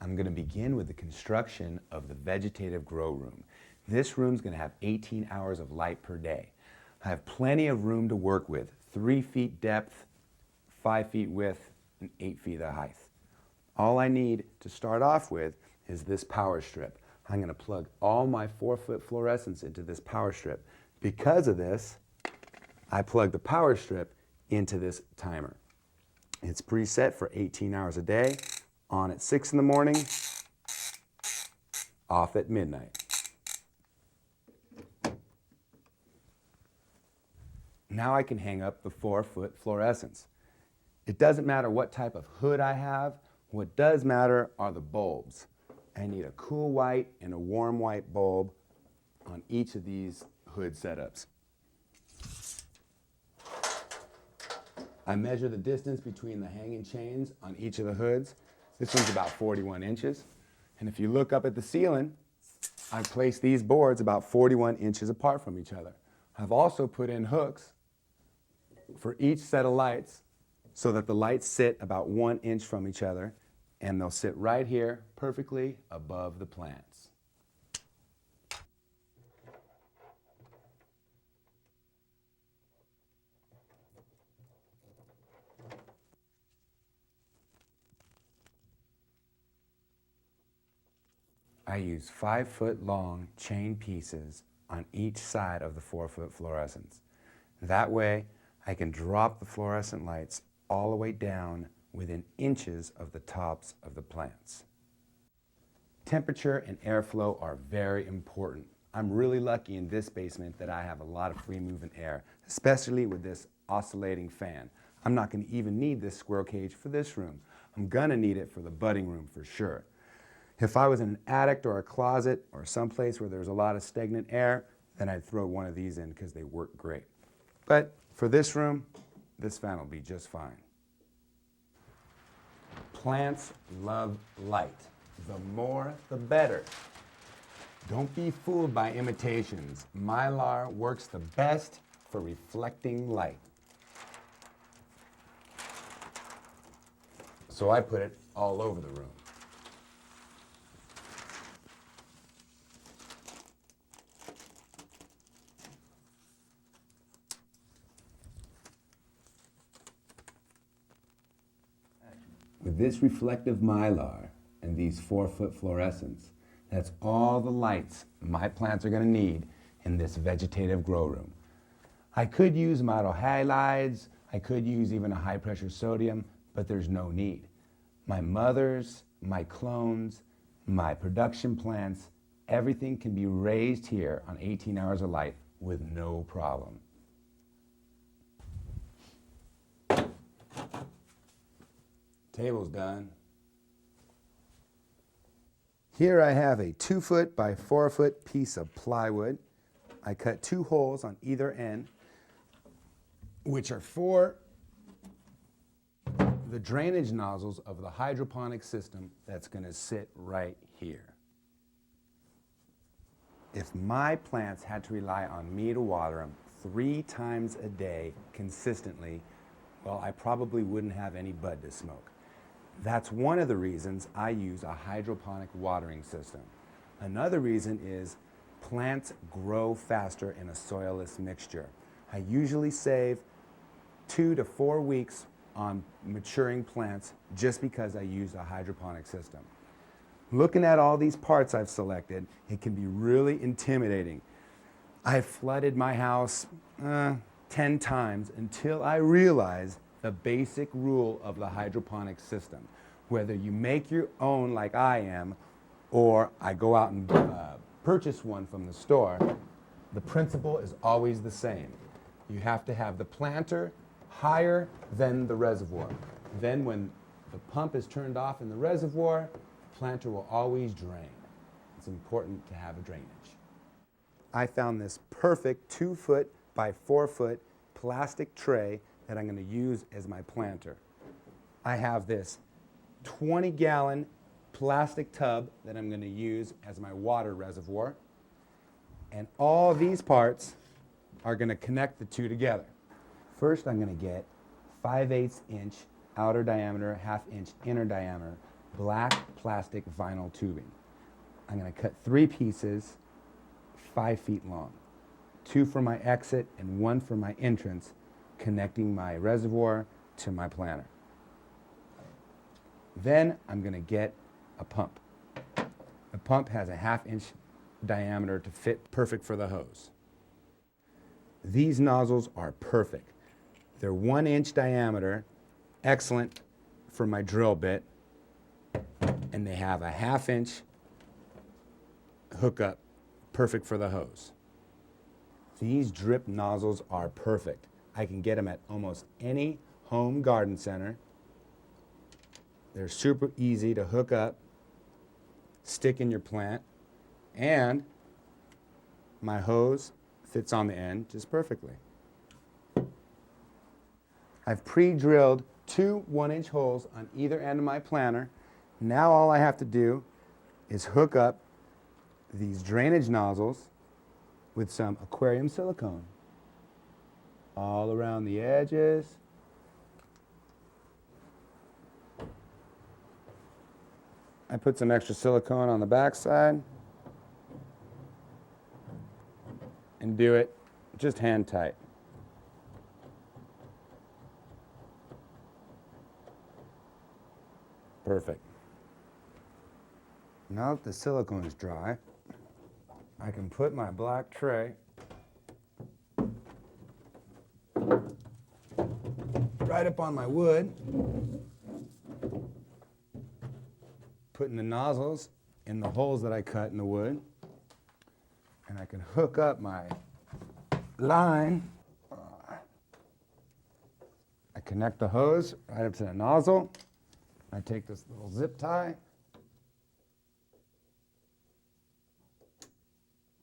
I'm going to begin with the construction of the vegetative grow room. This room is going to have 18 hours of light per day. I have plenty of room to work with, 3 feet depth, 5 feet width, and 8 feet of height. All I need to start off with is this power strip. I'm going to plug all my 4-foot fluorescents into this power strip. Because of this, I plug the power strip into this timer. It's preset for 18 hours a day, on at 6 in the morning, off at midnight. Now I can hang up the 4-foot fluorescents. It doesn't matter what type of hood I have. What does matter are the bulbs. I need a cool white and a warm white bulb on each of these hood setups. I measure the distance between the hanging chains on each of the hoods. This one's about 41 inches. And if you look up at the ceiling, I've placed these boards about 41 inches apart from each other. I've also put in hooks for each set of lights so that the lights sit about 1 inch from each other, and they'll sit right here perfectly above the plants. I use 5-foot long chain pieces on each side of the 4-foot fluorescents. That way, I can drop the fluorescent lights all the way down within inches of the tops of the plants. Temperature and airflow are very important. I'm really lucky in this basement that I have a lot of free moving air, especially with this oscillating fan. I'm not going to even need this squirrel cage for this room. I'm going to need it for the budding room for sure. If I was in an attic or a closet or someplace where there's a lot of stagnant air, then I'd throw one of these in because they work great. But for this room, this fan will be just fine. Plants love light. The more, the better. Don't be fooled by imitations. Mylar works the best for reflecting light. So I put it all over the room. With this reflective mylar and these 4-foot fluorescents, that's all the lights my plants are going to need in this vegetative grow room. I could use model halides, I could use even a high pressure sodium, but there's no need. My mothers, my clones, my production plants, everything can be raised here on 18 hours of light with no problem. Table's done. Here I have a 2-foot by 4-foot piece of plywood. I cut 2 holes on either end, which are for the drainage nozzles of the hydroponic system that's going to sit right here. If my plants had to rely on me to water them 3 times a day consistently, well, I probably wouldn't have any bud to smoke. That's one of the reasons I use a hydroponic watering system. Another reason is plants grow faster in a soilless mixture. I usually save 2 to 4 weeks on maturing plants just because I use a hydroponic system. Looking at all these parts I've selected, it can be really intimidating. I've flooded my house 10 times until I realized the basic rule of the hydroponic system. Whether you make your own like I am, or I go out and purchase one from the store, the principle is always the same. You have to have the planter higher than the reservoir. Then when the pump is turned off in the reservoir, the planter will always drain. It's important to have a drainage. I found this perfect 2-foot by 4-foot plastic tray that I'm going to use as my planter. I have this 20-gallon plastic tub that I'm going to use as my water reservoir. And all these parts are going to connect the two together. First, I'm going to get 5/8 inch outer diameter, 1/2 inch inner diameter black plastic vinyl tubing. I'm going to cut 3 pieces 5 feet long, 2 for my exit and 1 for my entrance, connecting my reservoir to my planter. Then I'm going to get a pump. The pump has a 1/2 inch diameter to fit perfect for the hose. These nozzles are perfect. They're 1 inch diameter, excellent for my drill bit, and they have a 1/2 inch hookup, perfect for the hose. These drip nozzles are perfect. I can get them at almost any home garden center. They're super easy to hook up, stick in your plant, and my hose fits on the end just perfectly. I've pre-drilled 2 1-inch holes on either end of my planter. Now all I have to do is hook up these drainage nozzles with some aquarium silicone all around the edges. I put some extra silicone on the back side and do it just hand tight. Perfect. Now that the silicone is dry, I can put my black tray right up on my wood, putting the nozzles in the holes that I cut in the wood, and I can hook up my line. I connect the hose right up to the nozzle. I take this little zip tie,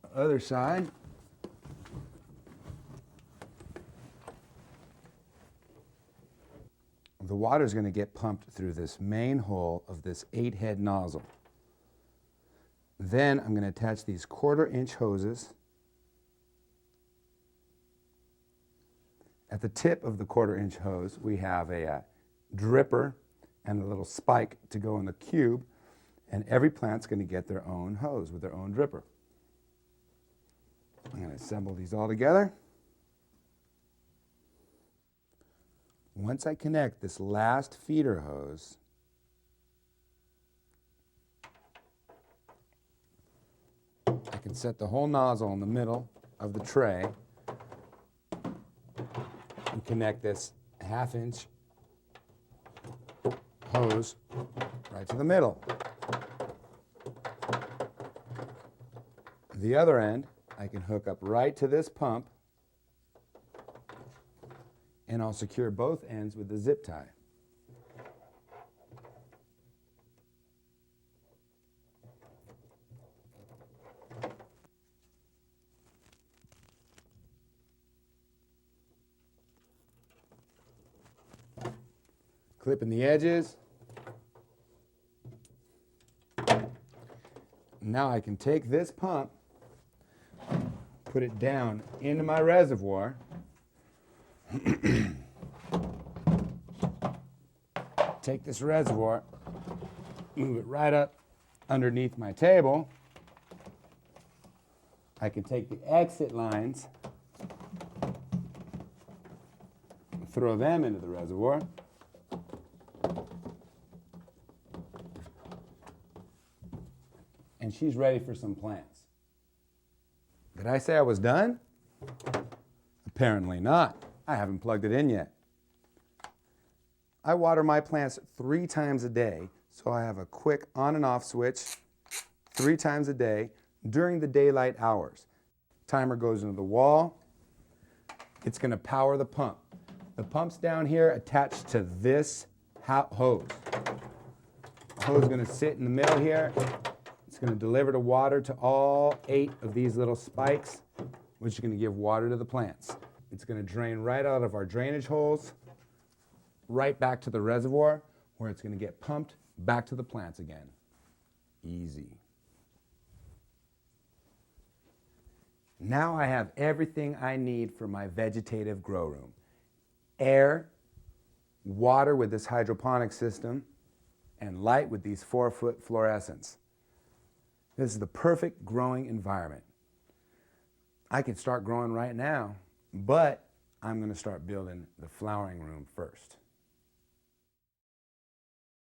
the other side, the water is going to get pumped through this main hole of this 8-head nozzle. Then I'm going to attach these 1/4 inch hoses. At the tip of the 1/4 inch hose, we have a dripper and a little spike to go in the cube, and every plant's going to get their own hose with their own dripper. I'm going to assemble these all together. Once I connect this last feeder hose, I can set the whole nozzle in the middle of the tray and connect this 1/2 inch hose right to the middle. The other end, I can hook up right to this pump, and I'll secure both ends with the zip tie. Clipping the edges. Now I can take this pump, put it down into my reservoir, take this reservoir, move it right up underneath my table. I can take the exit lines, throw them into the reservoir. And she's ready for some plants. Did I say I was done? Apparently not. I haven't plugged it in yet. I water my plants 3 times a day, so I have a quick on and off switch 3 times a day during the daylight hours. Timer goes into the wall. It's going to power the pump. The pump's down here attached to this hose. The hose is going to sit in the middle here. It's going to deliver the water to all 8 of these little spikes, which is going to give water to the plants. It's going to drain right out of our drainage holes, right back to the reservoir, where it's going to get pumped back to the plants again. Easy. Now I have everything I need for my vegetative grow room. Air, water with this hydroponic system, and light with these 4-foot fluorescents. This is the perfect growing environment. I can start growing right now, but I'm going to start building the flowering room first.